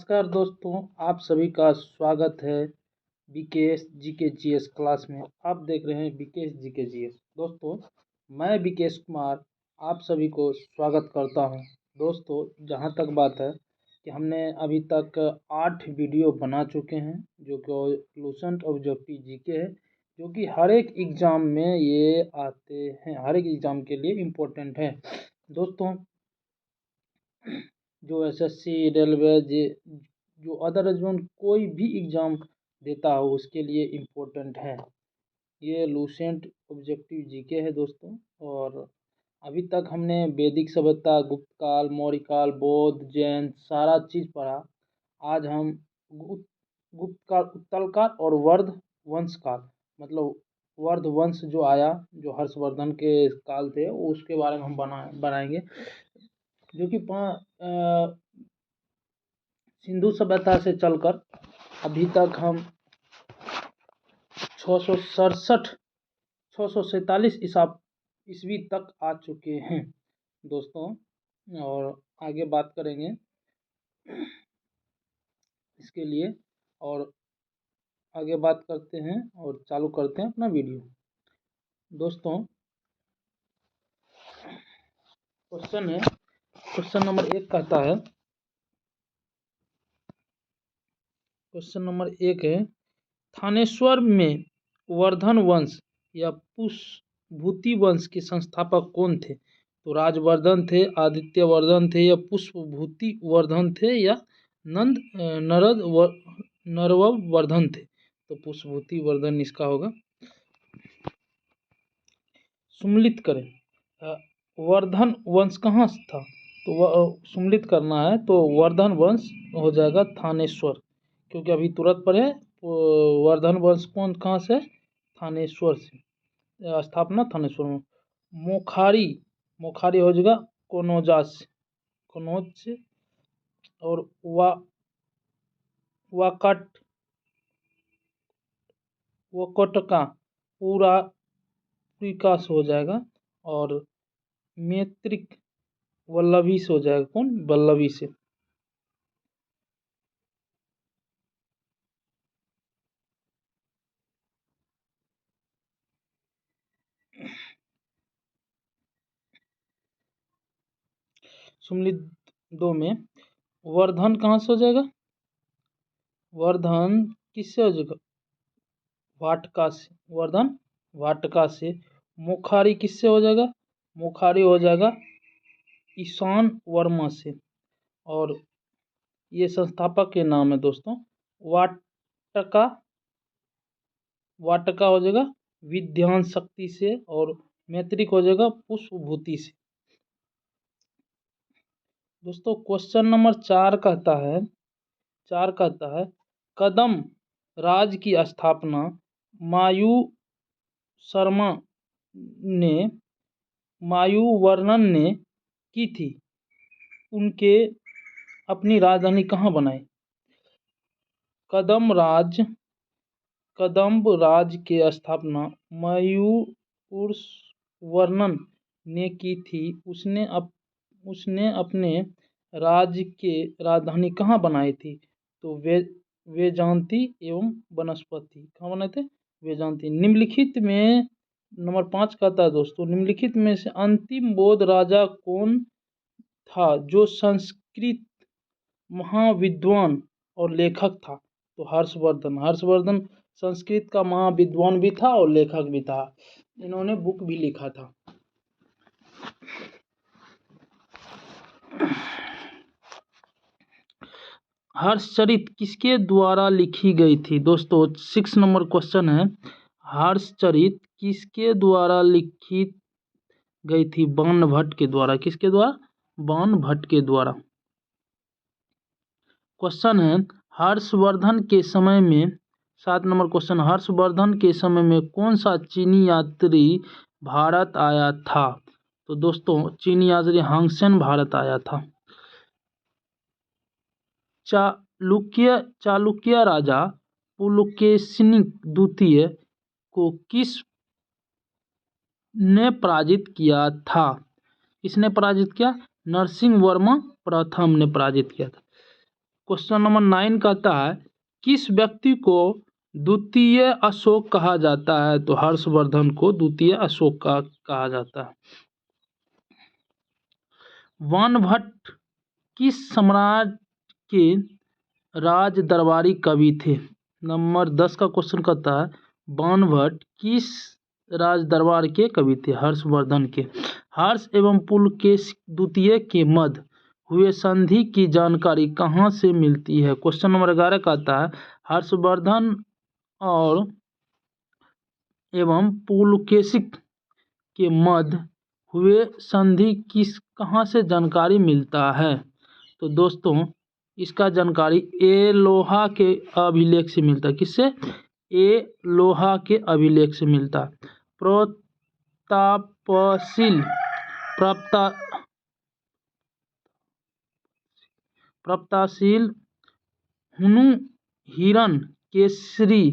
नमस्कार दोस्तों, आप सभी का स्वागत है बीकेएस जीके जीएस क्लास में। आप देख रहे हैं बीकेएस जीके जीएस। दोस्तों, मैं बीकेएस कुमार आप सभी को स्वागत करता हूं। दोस्तों, जहां तक बात है कि हमने अभी तक 8 वीडियो बना चुके हैं जो कि लूसेंट ऑब्जेक्टिव जीके है, जो कि हर एक एग्ज़ाम में ये आते हैं, हर एक एग्ज़ाम के लिए इम्पोर्टेंट है। दोस्तों, जो एसएससी रेलवे जो अदर एग्जाम कोई भी एग्ज़ाम देता हो उसके लिए इम्पोर्टेंट है। ये लूसेंट ऑब्जेक्टिव जीके है दोस्तों। और अभी तक हमने वैदिक सभ्यता, गुप्त काल, मौर्य काल, बौद्ध, जैन सारा चीज़ पढ़ा। आज हम गुप्त काल, उत्तल काल और वर्ध वंश काल, मतलब वर्ध वंश जो आया, जो हर्षवर्धन के काल थे, उसके बारे में हम बनाएंगे, जो कि सिंधु सभ्यता से चलकर अभी तक हम 647 ईस्वी तक आ चुके हैं दोस्तों। और आगे बात करेंगे इसके लिए, और आगे बात करते हैं और चालू करते हैं अपना वीडियो। दोस्तों, क्वेश्चन नंबर 1 कहता है, क्वेश्चन नंबर 1 है, थानेश्वर में वर्धन वंश या पुष्पभूति वंश के संस्थापक कौन थे? तो राजवर्धन थे, आदित्य वर्धन थे, या पुष्पभूति वर्धन थे, या नरव वर्धन थे? तो पुष्पभूति वर्धन इसका होगा। सम्मिलित करें, वर्धन वंश कहाँ से था? तो सम्मिलित करना है तो वर्धन वंश हो जाएगा थानेश्वर, क्योंकि अभी तुरंत पढ़े वर्धन वंश कहाँ से? थानेश्वर से, स्थापना थानेश्वर में। मोखारी हो जाएगा कनौज से। और वकटका पूरा विकास हो जाएगा। और मैत्रिक वल्लभी से हो जाएगा, कौन? वल्लभी से। सम्मिलित 2 में वर्धन कहाँ से हो जाएगा? वर्धन किससे हो जाएगा? वाटका से। वर्धन वाटका से। मुखारी किससे हो जाएगा? मुखारी हो जाएगा ईशान वर्मा से। और ये संस्थापक के नाम है दोस्तों। वाटका हो जाएगा विध्यान शक्ति से, और मैत्रिक हो जाएगा पुष्पभूति से। दोस्तों, क्वेश्चन नंबर 4 कहता है, कदम राज की स्थापना मायूवर्णन ने की थी। उनके अपनी राजधानी कहाँ बनाई? कदम्ब राज की स्थापना मायूवर्णन ने की थी। उसने अपने राज्य के राजधानी कहाँ बनाई थी? तो वेजांती एवं वनस्पति। कहाँ बनाए थे? वेजांती। निम्नलिखित में नंबर 5 कहता है दोस्तों, निम्नलिखित में से अंतिम बौद्ध राजा कौन था जो संस्कृत महाविद्वान और लेखक था? तो हर्षवर्धन संस्कृत का महाविद्वान भी था और लेखक भी था। इन्होंने बुक भी लिखा था। हर्षचरित किसके द्वारा लिखी गई थी? दोस्तों, 6 नंबर क्वेश्चन है, हर्षचरित किसके द्वारा लिखी गई थी? बाणभट्ट के द्वारा। किसके द्वारा? बाणभट्ट के द्वारा। क्वेश्चन है, हर्षवर्धन के समय में 7 नंबर क्वेश्चन, हर्षवर्धन के समय में कौन सा चीनी यात्री भारत आया था? तो दोस्तों, चीनी यात्री हांगसेन भारत आया था। चालुक्य राजा पुलकेशिन द्वितीय को किसने पराजित किया था? किसने पराजित किया? नरसिंह वर्मा प्रथम ने पराजित किया था। क्वेश्चन नंबर 9 कहता है किस व्यक्ति को द्वितीय अशोक कहा जाता है? तो हर्षवर्धन को द्वितीय अशोक का कहा जाता है। बाणभट्ट किस सम्राट के राज दरबारी कवि थे? नंबर 10 का क्वेश्चन कहता है बाणभट्ट किस राज दरबार के कवि थे? हर्षवर्धन के। हर्ष एवं पुलकेशी द्वितीय के मध्य हुए संधि की जानकारी कहाँ से मिलती है? क्वेश्चन नंबर 11 कहता है हर्षवर्धन और एवं पुलकेशी के मध्य हुए संधि कहाँ से जानकारी मिलता है? तो दोस्तों इसका जानकारी ए लोहा के अभिलेख से मिलता है। किससे? ए लोहा के अभिलेख से मिलता है। प्रतापशील हुनु हिरण केसरी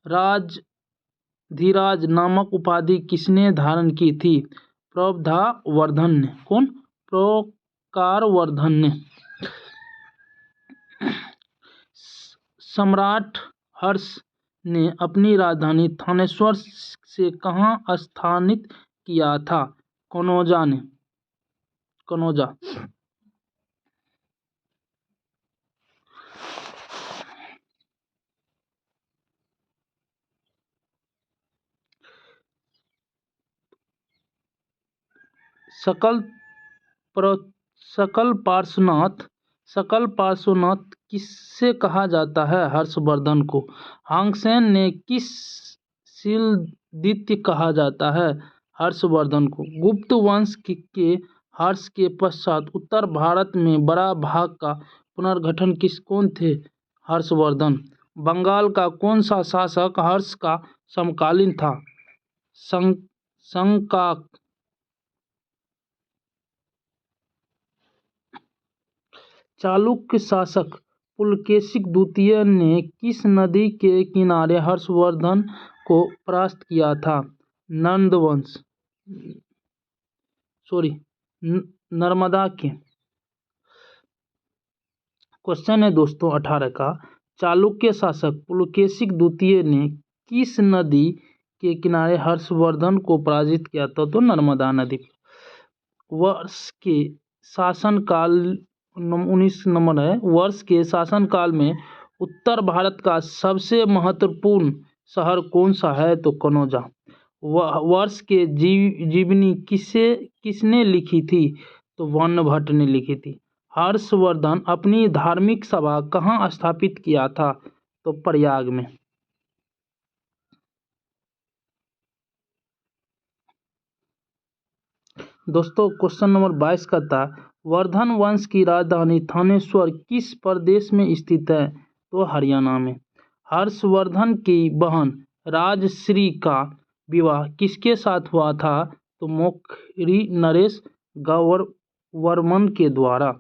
राजधिराज नामक उपाधि किसने धारण की थी? प्रतापवर्धन ने। कौन? प्रतापवर्धन ने। सम्राट हर्ष ने अपनी राजधानी थानेश्वर से कहाँ स्थानांतरित किया था? कनौजा ने। कनौजा। सकल पार्श्वनाथ किससे कहा जाता है? हर्षवर्धन को। हांगसेन ने किस शीलदित्य कहा जाता है? हर्षवर्धन को। गुप्त वंश के हर्ष के पश्चात उत्तर भारत में बड़ा भाग का पुनर्गठन कौन थे? हर्षवर्धन। बंगाल का कौन सा शासक हर्ष का समकालीन था? संकाक। चालुक्य शासक पुलकेशी द्वितीय ने किस नदी के किनारे हर्षवर्धन को परास्त किया था? नर्मदा के। क्वेश्चन है दोस्तों 18 का चालुक्य शासक पुलकेशी द्वितीय ने किस नदी के किनारे हर्षवर्धन को पराजित किया था? तो नर्मदा नदी। वर्ष के शासनकाल 19 नंबर है। वर्ष के शासनकाल में उत्तर भारत का सबसे महत्वपूर्ण शहर कौन सा है? तो कनौजा। वर्ष के जीवनी किसने लिखी थी? तो बाणभट्ट ने लिखी थी। हर्षवर्धन अपनी धार्मिक सभा कहाँ स्थापित किया था? तो प्रयाग में। दोस्तों क्वेश्चन नंबर 22 का था वर्धन वंश की राजधानी थानेश्वर किस प्रदेश में स्थित है? तो हरियाणा में। हर्षवर्धन की बहन राजश्री का विवाह किसके साथ हुआ था? तो मोखरी नरेश गौरवर्मन के द्वारा।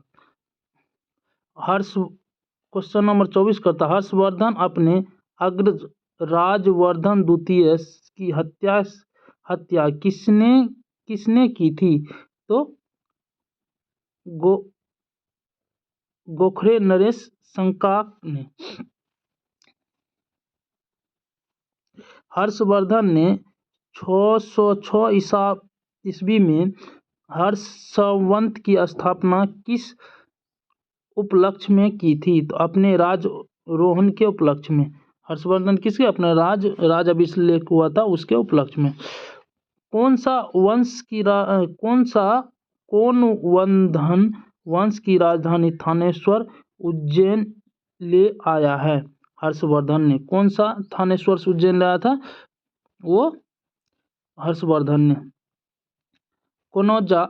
क्वेश्चन नंबर 24 करता हर्षवर्धन अपने अग्रज राजवर्धन द्वितीय की हत्या किसने की थी? तो गोखरे नरेश संकाक ने। हर्षवर्धन ने 606 ईस्वी में हर्षवंश की स्थापना किस उपलक्ष्य में की थी? तो अपने राजरोहण के उपलक्ष्य में। हर्षवर्धन किसके? अपने राज अभिषेक हुआ था उसके उपलक्ष्य में। कौनवंधन वंश की राजधानी थानेश्वर उज्जैन ले आया है? हर्षवर्धन ने। कौन सा थानेश्वर से उज्जैन लाया था? वो हर्षवर्धन ने। कनौजा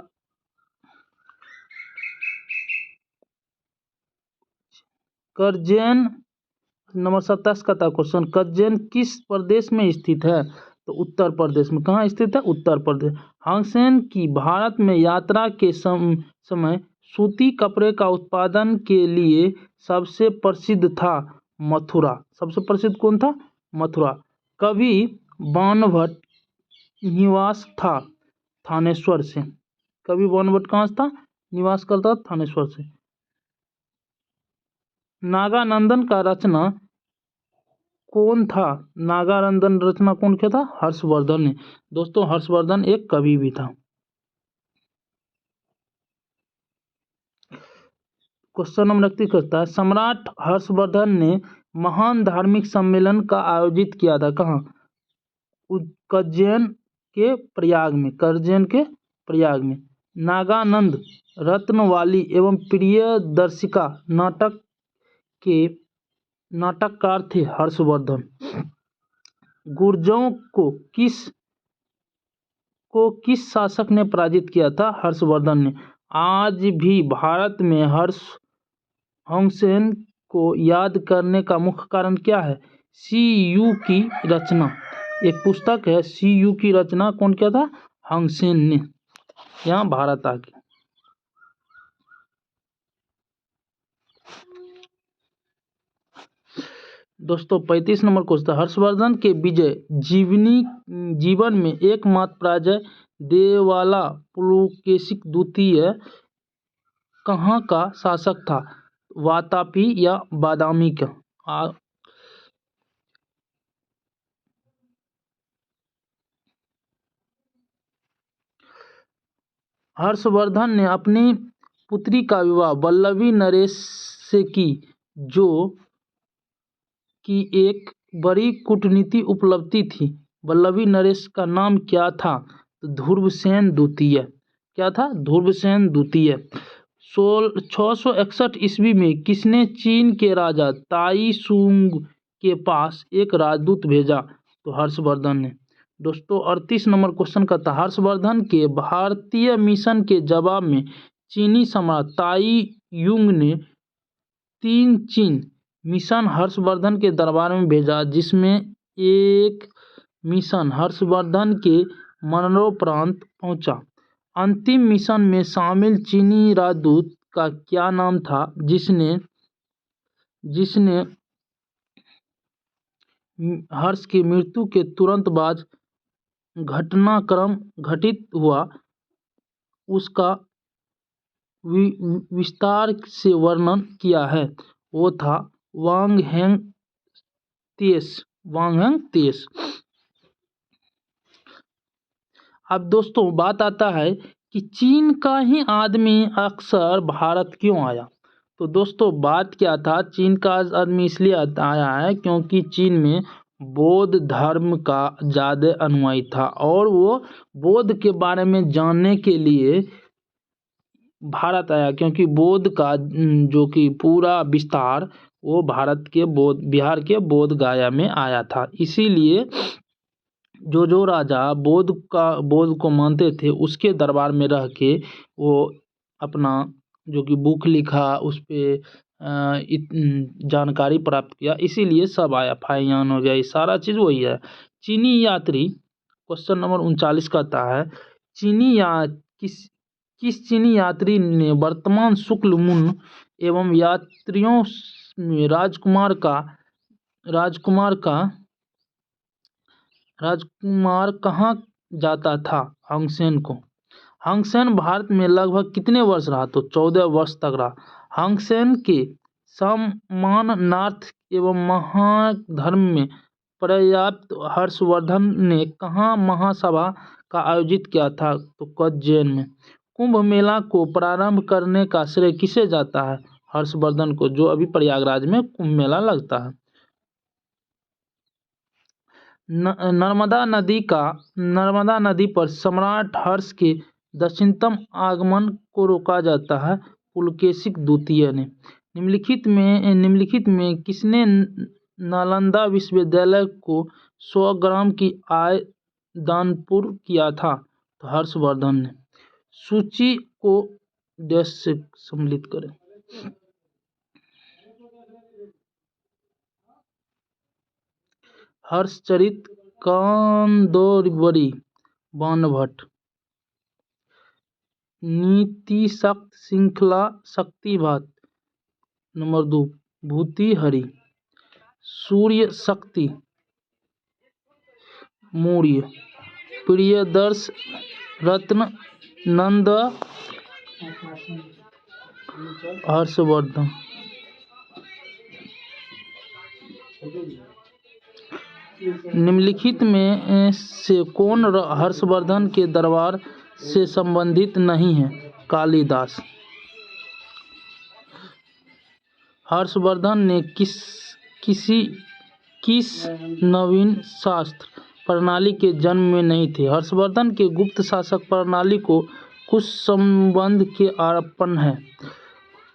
करजैन नंबर 27 का था क्वेश्चन करजैन किस प्रदेश में स्थित है? तो उत्तर प्रदेश में। कहाँ स्थित है? उत्तर प्रदेश। हांगसेन की भारत में यात्रा के समय सूती कपड़े का उत्पादन के लिए सबसे प्रसिद्ध था मथुरा। सबसे प्रसिद्ध कौन था? मथुरा। कभी बाणभट्ट निवास था थानेश्वर से। कभी बाणभट्ट कहाँ था? निवास करता थानेश्वर से। नागानंदन का रचना कौन था? नागानंदन रचना कौन किया था? हर्षवर्धन ने। दोस्तों हर्षवर्धन एक कवि भी था। क्वेश्चन नंबर 31 करता है, सम्राट हर्षवर्धन ने महान धार्मिक सम्मेलन का आयोजित किया था कहाँ? उज्जैन के प्रयाग में। उज्जैन के प्रयाग में। नागानंद रत्नवाली एवं प्रियदर्शिका नाटक के नाटककार थे हर्षवर्धन। गुर्जरों को किस शासक ने पराजित किया था? हर्षवर्धन ने। आज भी भारत में हंसेन को याद करने का मुख्य कारण क्या है? सीयू की रचना। एक पुस्तक है सीयू की रचना कौन किया था? हंसेन ने। यहाँ भारत आ गया। दोस्तों 35 नंबर क्वेश्चन, हर्षवर्धन के विजय जीवन में एकमात्र पराजय देवाला पुलकेशिक द्वितीय कहाँ का शासक था? वातापी या बादामी का? हर्षवर्धन ने अपनी पुत्री का विवाह वल्लभी नरेश से जो कि एक बड़ी कूटनीतिक उपलब्धि थी। वल्लभी नरेश का नाम क्या था? तो ध्रुवसेन द्वितीय। क्या था? ध्रुवसेन द्वितीय। 661 ईस्वी में किसने चीन के राजा ताई सुंग के पास एक राजदूत भेजा? तो हर्षवर्धन ने। दोस्तों 38 नंबर क्वेश्चन का था, हर्षवर्धन के भारतीय मिशन के जवाब में चीनी सम्राट ताई युंग ने 3 चीन मिशन हर्षवर्धन के दरबार में भेजा, जिसमें एक मिशन हर्षवर्धन के मरणोपरांत पहुंचा। अंतिम मिशन में शामिल चीनी राजदूत का क्या नाम था, जिसने हर्ष की मृत्यु के तुरंत बाद घटनाक्रम घटित हुआ उसका विस्तार से वर्णन किया है? वो था वांग हेंग तिएस। अब दोस्तों बात आता है कि चीन का ही आदमी अक्सर भारत क्यों आया? तो दोस्तों बात क्या था, चीन का आदमी इसलिए आया है क्योंकि चीन में बौद्ध धर्म का ज़्यादा अनुयायी था और वो बौद्ध के बारे में जानने के लिए भारत आया, क्योंकि बौद्ध का जो कि पूरा विस्तार वो बिहार के बोध गया में आया था। इसीलिए जो राजा बौद्ध को मानते थे उसके दरबार में रह के वो अपना जो कि बुक लिखा, उस पे जानकारी प्राप्त किया, इसीलिए सब आया। फाइयान हो गया, ये सारा चीज़ वही है। चीनी यात्री क्वेश्चन नंबर 39 का आता है, किस चीनी यात्री ने वर्तमान शुक्ल मून एवं यात्रियों में राजकुमार कहाँ जाता था? हंसेन को। हंसेन भारत में लगभग कितने वर्ष रहा? तो 14 वर्ष तक रहा। हंसेन के सम्मानार्थ एवं महाधर्म में पर्याप्त हर्षवर्धन ने कहाँ महासभा का आयोजित किया था? तो उज्जैन में। कुंभ मेला को प्रारंभ करने का श्रेय किसे जाता है? हर्षवर्धन को, जो अभी प्रयागराज में कुंभ मेला लगता है। नर्मदा नदी पर सम्राट हर्ष के दक्षिणतम आगमन को रोका जाता है पुलकेशिक द्वितीय ने। निम्नलिखित में किसने नालंदा विश्वविद्यालय को 100 ग्राम की आय दानपुर किया था? तो हर्षवर्धन ने। सूची को डैश से सम्मिलित करें। हर्षचरित कादम्बरी बाणभट्ट। नीतिशक्त श्रृंखला शक्तिपात नंबर 2 भूतिहरि। सूर्य शक्ति मौर्य। प्रियदर्श रत्न नंद हर्षवर्धन। निम्नलिखित में से कौन हर्षवर्धन के दरबार से संबंधित नहीं है? कालिदास। हर्षवर्धन ने किस नवीन शास्त्र प्रणाली के जन्म में नहीं थे? हर्षवर्धन के गुप्त शासक प्रणाली को कुछ संबंध के आरोपण है।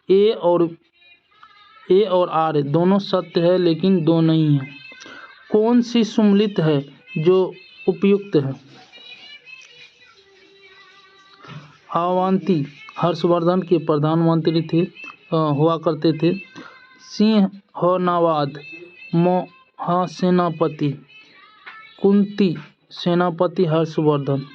ए और आर दोनों सत्य है लेकिन दो नहीं है। कौन सी सम्मिलित है जो उपयुक्त है? अवंती हर्षवर्धन के प्रधानमंत्री हुआ करते थे। सिंहनावाद महासेनापति। कुंती सेनापति हर्षवर्धन।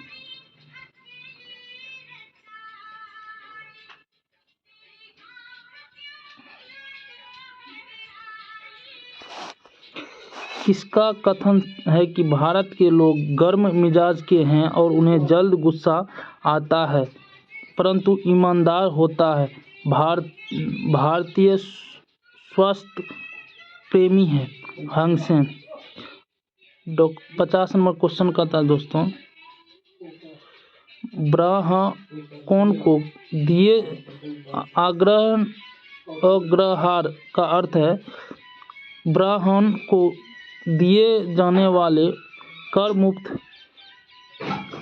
किसका कथन है कि भारत के लोग गर्म मिजाज के हैं और उन्हें जल्द गुस्सा आता है परंतु ईमानदार होता है? भारतीय स्वास्थ्य प्रेमी है हंगसेन। 50 नंबर क्वेश्चन का था दोस्तों। ब्राह्मण को दिए अग्रहार का अर्थ है ब्राह्मण को दिए जाने वाले कर मुक्त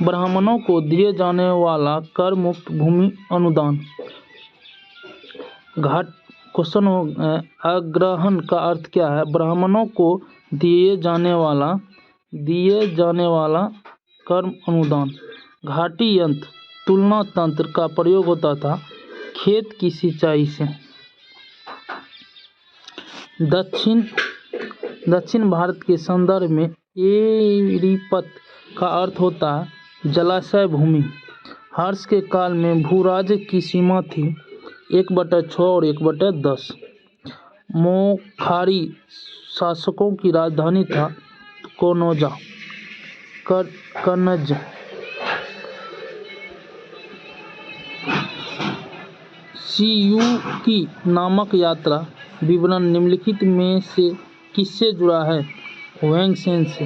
ब्राह्मणों को दिए जाने वाला कर मुक्त भूमि अनुदान। घाट क्वेश्चन हो अग्रहण का अर्थ क्या है? ब्राह्मणों को दिए जाने वाला कर अनुदान। घाटी यंत्र तुलना तंत्र का प्रयोग होता था खेत की सिंचाई से। दक्षिण भारत के संदर्भ में एरिपथ का अर्थ होता है जलाशय भूमि। हर्ष के काल में भूराज्य की सीमा थी 1/6 और 1/10। मोखारी शासकों की राजधानी था कनज। सियुकी नामक यात्रा विवरण निम्नलिखित में से किससे जुड़ा है? वैंगसेन से।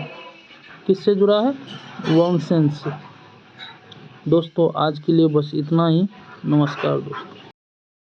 किससे जुड़ा है? वैंगसेन से। दोस्तों आज के लिए बस इतना ही। नमस्कार दोस्तों।